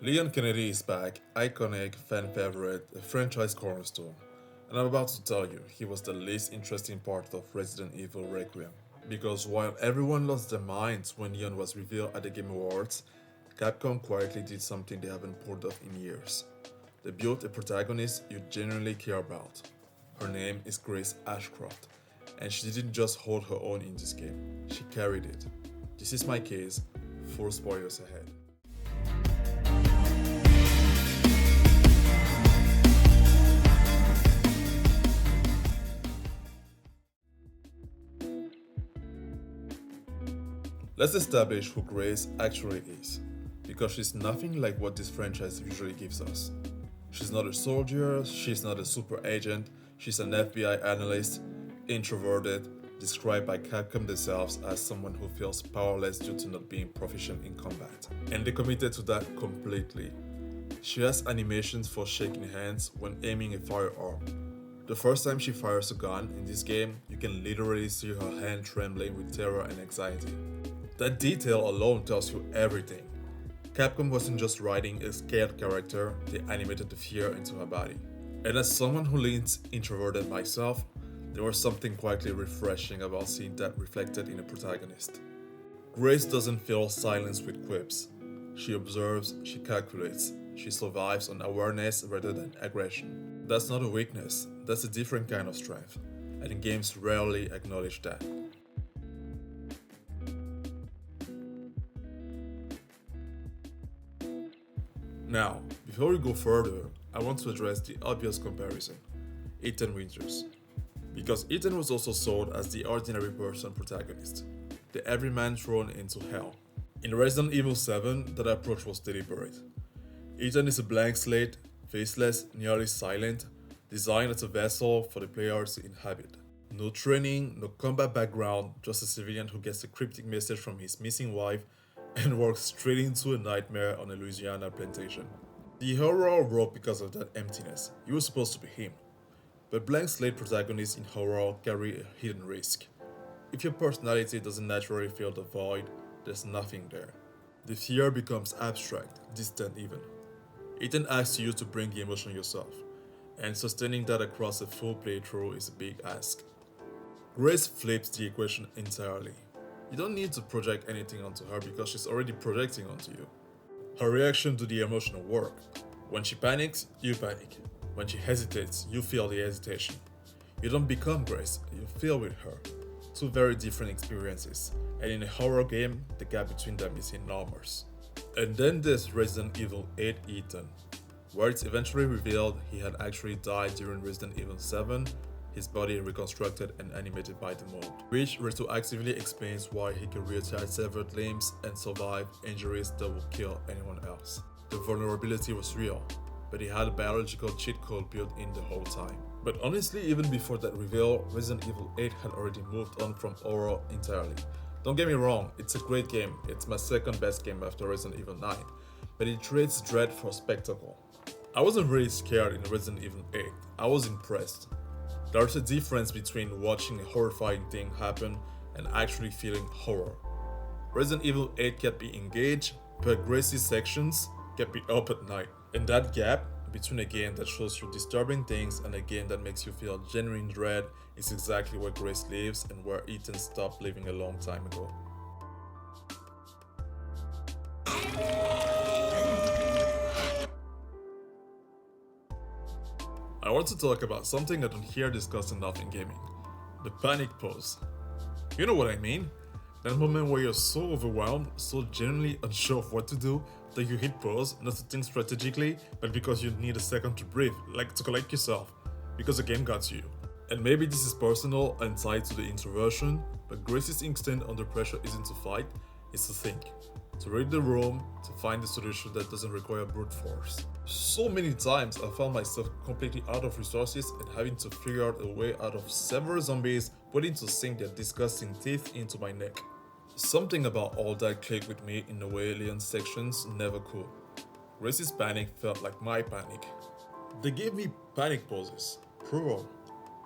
Leon Kennedy is back, iconic, fan favorite, a franchise cornerstone. And I'm about to tell you, he was the least interesting part of Resident Evil Requiem. Because while everyone lost their minds when Leon was revealed at the Game Awards, Capcom quietly did something they haven't pulled off in years. They built a protagonist you genuinely care about. Her name is Grace Ashcroft, and she didn't just hold her own in this game, she carried it. This is my case, full spoilers ahead. Let's establish who Grace actually is, because she's nothing like what this franchise usually gives us. She's not a soldier, she's not a super agent, she's an FBI analyst, introverted, described by Capcom themselves as someone who feels powerless due to not being proficient in combat. And they committed to that completely. She has animations for shaking hands when aiming a firearm. The first time she fires a gun in this game, you can literally see her hand trembling with terror and anxiety. That detail alone tells you everything. Capcom wasn't just writing a scared character, they animated the fear into her body. And as someone who leans introverted myself, there was something quietly refreshing about seeing that reflected in a protagonist. Grace doesn't fill silence with quips. She observes, she calculates, she survives on awareness rather than aggression. That's not a weakness, that's a different kind of strength, and games rarely acknowledge that. Now, before we go further, I want to address the obvious comparison Ethan Winters. Because Ethan was also sold as the ordinary person protagonist, the everyman thrown into hell. In Resident Evil 7, that approach was deliberate. Ethan is a blank slate, faceless, nearly silent, designed as a vessel for the player to inhabit. No training, no combat background, just a civilian who gets a cryptic message from his missing wife and walks straight into a nightmare on a Louisiana plantation. The horror broke because of that emptiness. You were supposed to be him. But blank slate protagonists in horror carry a hidden risk. If your personality doesn't naturally fill the void, there's nothing there. The fear becomes abstract, distant even. Ethan asks you to bring the emotion yourself, and sustaining that across a full playthrough is a big ask. Grace flips the equation entirely. You don't need to project anything onto her because she's already projecting onto you. Her reaction to the emotional work. When she panics, you panic. When she hesitates, you feel the hesitation. You don't become Grace, you feel with her. Two very different experiences, and in a horror game, the gap between them is enormous. And then there's Resident Evil 8 Ethan, where it's eventually revealed he had actually died during Resident Evil 7, his body reconstructed and animated by the mold, which retroactively explains why he could reattach severed limbs and survive injuries that would kill anyone else. The vulnerability was real, but he had a biological cheat code built in the whole time. But honestly, even before that reveal, Resident Evil 8 had already moved on from horror entirely. Don't get me wrong, it's a great game, it's my second best game after Resident Evil 9, but it trades dread for spectacle. I wasn't really scared in Resident Evil 8, I was impressed. There's a difference between watching a horrifying thing happen and actually feeling horror. Resident Evil 8 kept me engaged, but Grace's sections kept me up at night. And that gap between a game that shows you disturbing things and a game that makes you feel genuine dread is exactly where Grace lives and where Ethan stopped living a long time ago. I want to talk about something I don't hear discussed enough in gaming. The panic pause. You know what I mean? That moment where you're so overwhelmed, so genuinely unsure of what to do, that you hit pause, not to think strategically, but because you need a second to breathe, like to collect yourself, because the game got you. And maybe this is personal and tied to the introversion, but Grace's instinct under pressure isn't to fight, it's to think. To read the room, to find a solution that doesn't require brute force. So many times I found myself completely out of resources and having to figure out a way out of several zombies waiting to sink their disgusting teeth into my neck. Something about all that clicked with me in a way Leon's sections never could. Grace's panic felt like my panic. They gave me panic pauses, plural,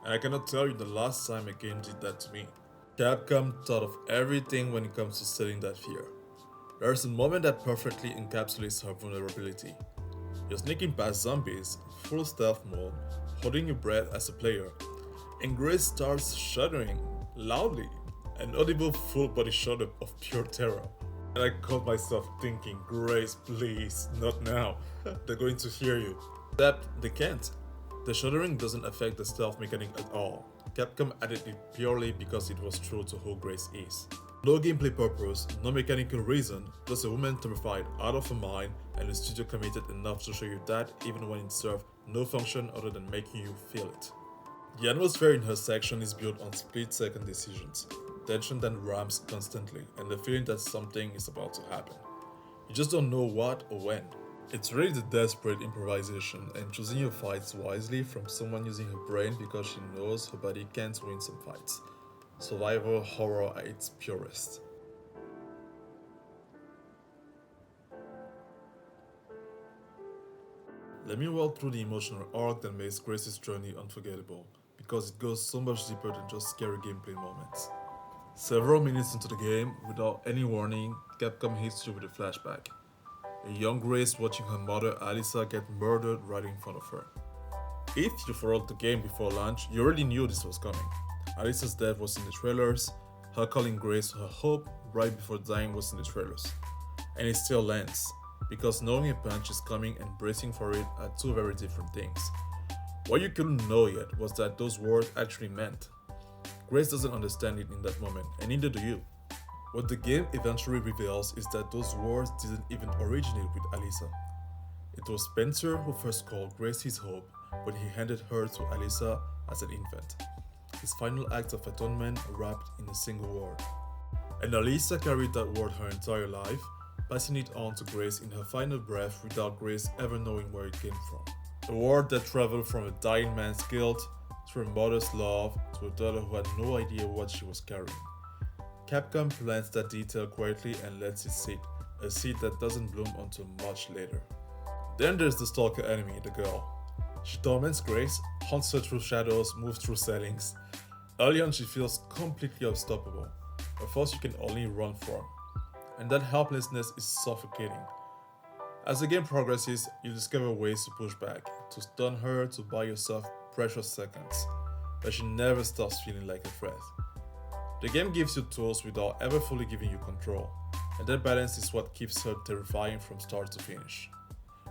and I cannot tell you the last time a game did that to me. Capcom thought of everything when it comes to selling that fear. There's a moment that perfectly encapsulates her vulnerability. You're sneaking past zombies, full stealth mode, holding your breath as a player, and Grace starts shuddering loudly, an audible full body shudder of pure terror. And I caught myself thinking, Grace, please, not now. They're going to hear you. Except they can't. The shuddering doesn't affect the stealth mechanic at all. Capcom added it purely because it was true to who Grace is. No gameplay purpose, no mechanical reason, just a woman terrified out of her mind and the studio committed enough to show you that even when it served no function other than making you feel it. The atmosphere in her section is built on split-second decisions, tension that ramps constantly, and the feeling that something is about to happen. You just don't know what or when. It's really the desperate improvisation and choosing your fights wisely from someone using her brain because she knows her body can't win some fights. Survival horror at its purest. Let me walk through the emotional arc that makes Grace's journey unforgettable, because it goes so much deeper than just scary gameplay moments. Several minutes into the game, without any warning, Capcom hits you with a flashback. A young Grace watching her mother Alisa get murdered right in front of her. If you followed the game before launch, you already knew this was coming. Alisa's death was in the trailers, her calling Grace her hope right before dying was in the trailers. And it still lands, because knowing a punch is coming and bracing for it are two very different things. What you couldn't know yet was that those words actually meant. Grace doesn't understand it in that moment, and neither do you. What the game eventually reveals is that those words didn't even originate with Alisa. It was Spencer who first called Grace his hope when he handed her to Alisa as an infant. His final act of atonement wrapped in a single word. And Alisa carried that word her entire life, passing it on to Grace in her final breath without Grace ever knowing where it came from. A word that traveled from a dying man's guilt to a mother's love to a daughter who had no idea what she was carrying. Capcom plants that detail quietly and lets it sit, a seed that doesn't bloom until much later. Then there's the stalker enemy, the girl. She torments Grace, haunts her through shadows, moves through ceilings. Early on she feels completely unstoppable, a force you can only run from. And that helplessness is suffocating. As the game progresses, you discover ways to push back, to stun her, to buy yourself precious seconds, but she never stops feeling like a threat. The game gives you tools without ever fully giving you control, and that balance is what keeps her terrifying from start to finish.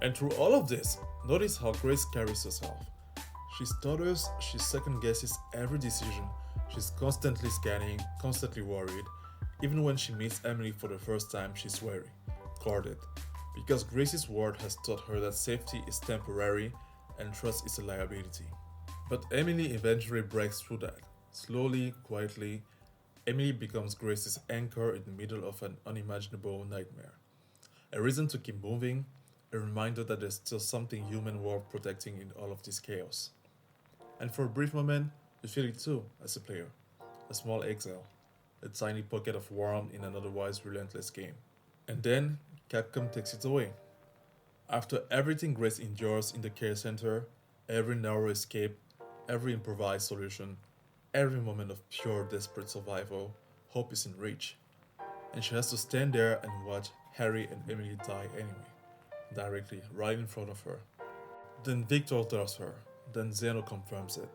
And through all of this, notice how Grace carries herself. She stutters, she second guesses every decision, she's constantly scanning, constantly worried. Even when she meets Emily for the first time, she's wary, guarded, because Grace's word has taught her that safety is temporary and trust is a liability. But Emily eventually breaks through that. Slowly, quietly, Emily becomes Grace's anchor in the middle of an unimaginable nightmare. A reason to keep moving, a reminder that there's still something human worth protecting in all of this chaos. And for a brief moment, you feel it too as a player. A small exile, a tiny pocket of warmth in an otherwise relentless game. And then, Capcom takes it away. After everything Grace endures in the care center, every narrow escape, every improvised solution, every moment of pure desperate survival, hope is in reach. And she has to stand there and watch Harry and Emily die anyway, directly right in front of her. Then Victor tells her, then Zeno confirms it.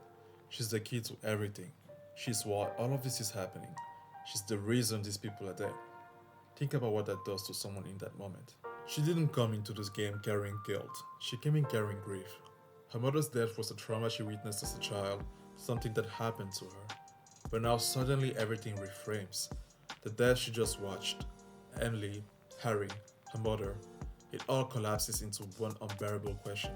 She's the key to everything. She's why all of this is happening. She's the reason these people are dead. Think about what that does to someone in that moment. She didn't come into this game carrying guilt. She came in carrying grief. Her mother's death was a trauma she witnessed as a child, something that happened to her. But now suddenly everything reframes. The death she just watched, Emily, Harry, her mother, it all collapses into one unbearable question.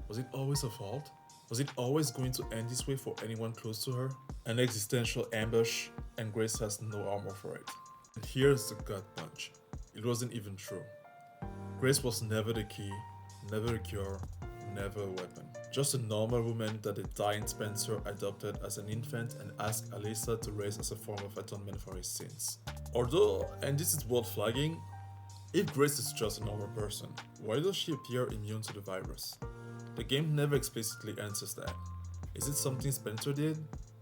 Was it always her fault? Was it always going to end this way for anyone close to her? An existential ambush, and Grace has no armor for it. And here's the gut punch. It wasn't even true. Grace was never the key, never a cure, never a weapon. Just a normal woman that the dying Spencer adopted as an infant and asked Alisa to raise as a form of atonement for his sins. Although, and this is worth flagging, if Grace is just a normal person, why does she appear immune to the virus? The game never explicitly answers that. Is it something Spencer did?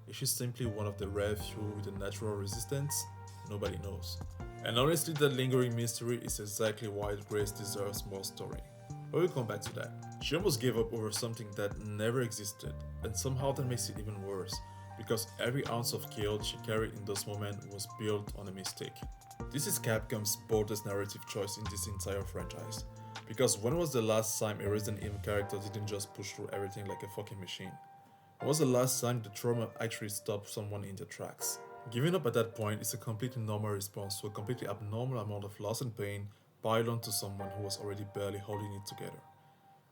Is she simply one of the rare few with a natural resistance? Nobody knows. And honestly, that lingering mystery is exactly why Grace deserves more story. But we'll come back to that. She almost gave up over something that never existed, and somehow that makes it even worse, because every ounce of guilt she carried in those moments was built on a mistake. This is Capcom's boldest narrative choice in this entire franchise. Because when was the last time a Resident Evil character didn't just push through everything like a fucking machine? When was the last time the trauma actually stopped someone in their tracks? Giving up at that point is a completely normal response to a completely abnormal amount of loss and pain piled onto someone who was already barely holding it together.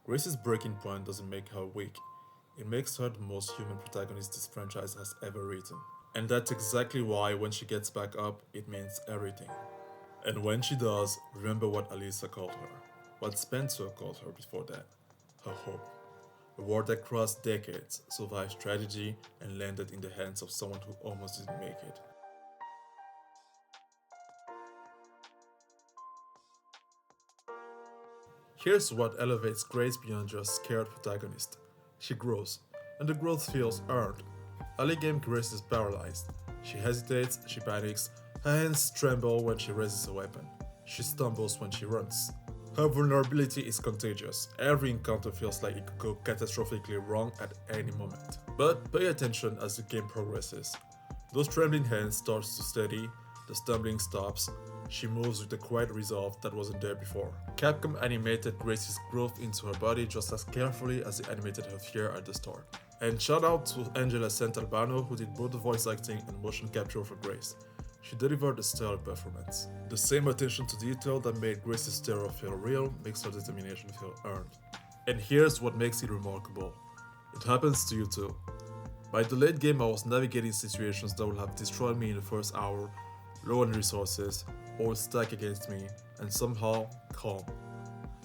Grace's breaking point doesn't make her weak, it makes her the most human protagonist this franchise has ever written. And that's exactly why when she gets back up, it means everything. And when she does, remember what Alisa called her, what Spencer called her before that, her hope. A war that crossed decades, survived tragedy, and landed in the hands of someone who almost didn't make it. Here's what elevates Grace beyond just scared protagonist. She grows, and the growth feels earned. Early game Grace is paralyzed. She hesitates, she panics, her hands tremble when she raises a weapon. She stumbles when she runs. Her vulnerability is contagious. Every encounter feels like it could go catastrophically wrong at any moment. But pay attention as the game progresses. Those trembling hands start to steady, the stumbling stops. She moves with a quiet resolve that wasn't there before. Capcom animated Grace's growth into her body just as carefully as they animated her fear at the start. And shout out to Angela Sant'Albano who did both the voice acting and motion capture for Grace. She delivered a stellar performance. The same attention to detail that made Grace's terror feel real makes her determination feel earned. And here's what makes it remarkable. It happens to you too. By the late game I was navigating situations that would have destroyed me in the first hour, low on resources, all stacked against me, and somehow calm.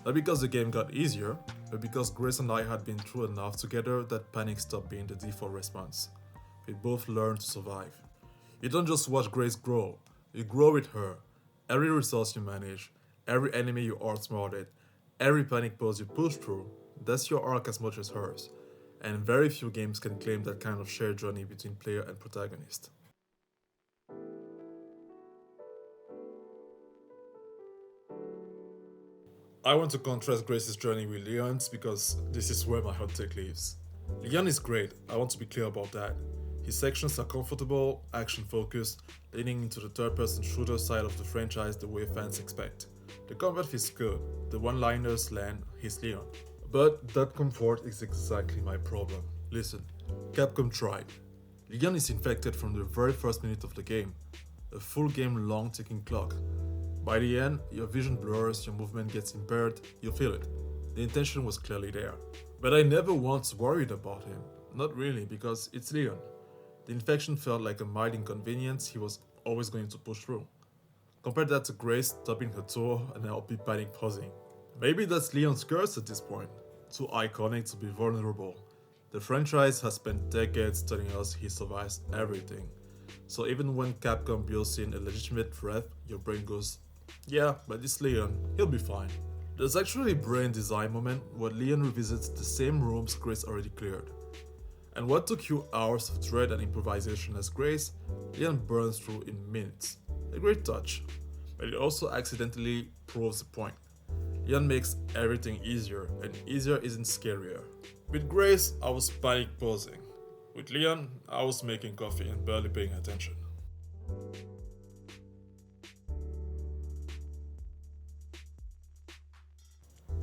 Not because the game got easier, but because Grace and I had been through enough together that panic stopped being the default response. We both learned to survive. You don't just watch Grace grow, you grow with her. Every resource you manage, every enemy you outsmarted, every panic pose you push through, that's your arc as much as hers. And very few games can claim that kind of shared journey between player and protagonist. I want to contrast Grace's journey with Leon's because this is where my hot take lives. Leon is great, I want to be clear about that. His sections are comfortable, action focused, leaning into the third person shooter side of the franchise the way fans expect. The combat feels good, the one liners land, he's Leon. But that comfort is exactly my problem. Listen, Capcom tried. Leon is infected from the very first minute of the game, a full game long ticking clock. By the end, your vision blurs, your movement gets impaired, you feel it. The intention was clearly there. But I never once worried about him. Not really, because it's Leon. The infection felt like a mild inconvenience he was always going to push through. Compare that to Grace stopping her tour and now be panic pausing. Maybe that's Leon's curse at this point. Too iconic to be vulnerable. The franchise has spent decades telling us he survives everything. So even when Capcom builds in a legitimate threat, your brain goes, yeah, but it's Leon, he'll be fine. There's actually a brain design moment where Leon revisits the same rooms Grace already cleared. And what took you hours of dread and improvisation as Grace, Leon burns through in minutes. A great touch, but it also accidentally proves the point. Leon makes everything easier, and easier isn't scarier. With Grace, I was panic posing. With Leon, I was making coffee and barely paying attention.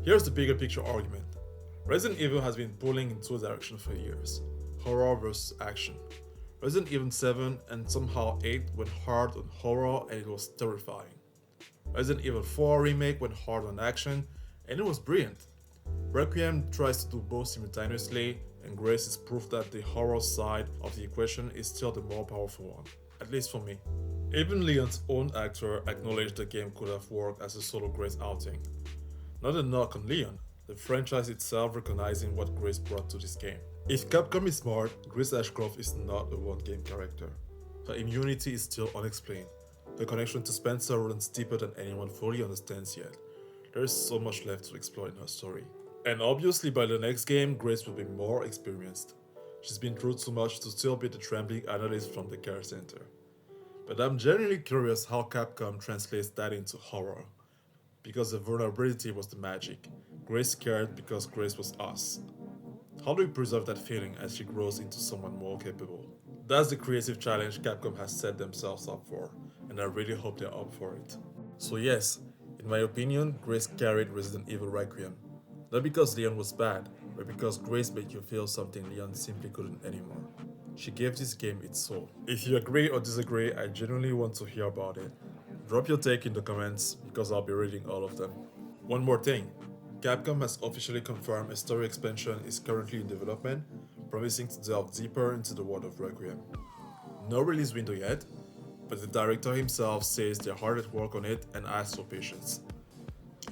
Here's the bigger picture argument. Resident Evil has been pulling in two directions for years. Horror versus action. Resident Evil 7 and somehow 8 went hard on horror and it was terrifying. Resident Evil 4 remake went hard on action and it was brilliant. Requiem tries to do both simultaneously and Grace is proof that the horror side of the equation is still the more powerful one, at least for me. Even Leon's own actor acknowledged the game could have worked as a solo Grace outing. Not a knock on Leon, the franchise itself recognizing what Grace brought to this game. If Capcom is smart, Grace Ashcroft is not a one-game character. Her immunity is still unexplained. The connection to Spencer runs deeper than anyone fully understands yet. There is so much left to explore in her story. And obviously by the next game, Grace will be more experienced. She's been through too much to still be the trembling analyst from the care center. But I'm genuinely curious how Capcom translates that into horror. Because the vulnerability was the magic. Grace cared because Grace was us. How do we preserve that feeling as she grows into someone more capable? That's the creative challenge Capcom has set themselves up for, and I really hope they're up for it. So yes, in my opinion, Grace carried Resident Evil Requiem. Not because Leon was bad, but because Grace made you feel something Leon simply couldn't anymore. She gave this game its soul. If you agree or disagree, I genuinely want to hear about it. Drop your take in the comments because I'll be reading all of them. One more thing, Capcom has officially confirmed a story expansion is currently in development, promising to delve deeper into the world of Requiem. No release window yet, but the director himself says they're hard at work on it and asks for patience.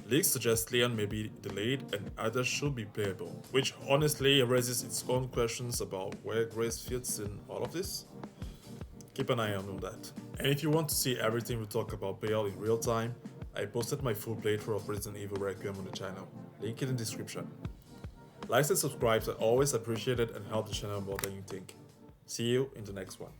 Leaks suggest Leon may be delayed and others should be playable, which honestly raises its own questions about where Grace fits in all of this. Keep an eye on that. And if you want to see everything we talk about Bale in real time, I posted my full playthrough of Resident Evil Requiem on the channel, link in the description. Likes and subscribes are always appreciated and help the channel more than you think. See you in the next one.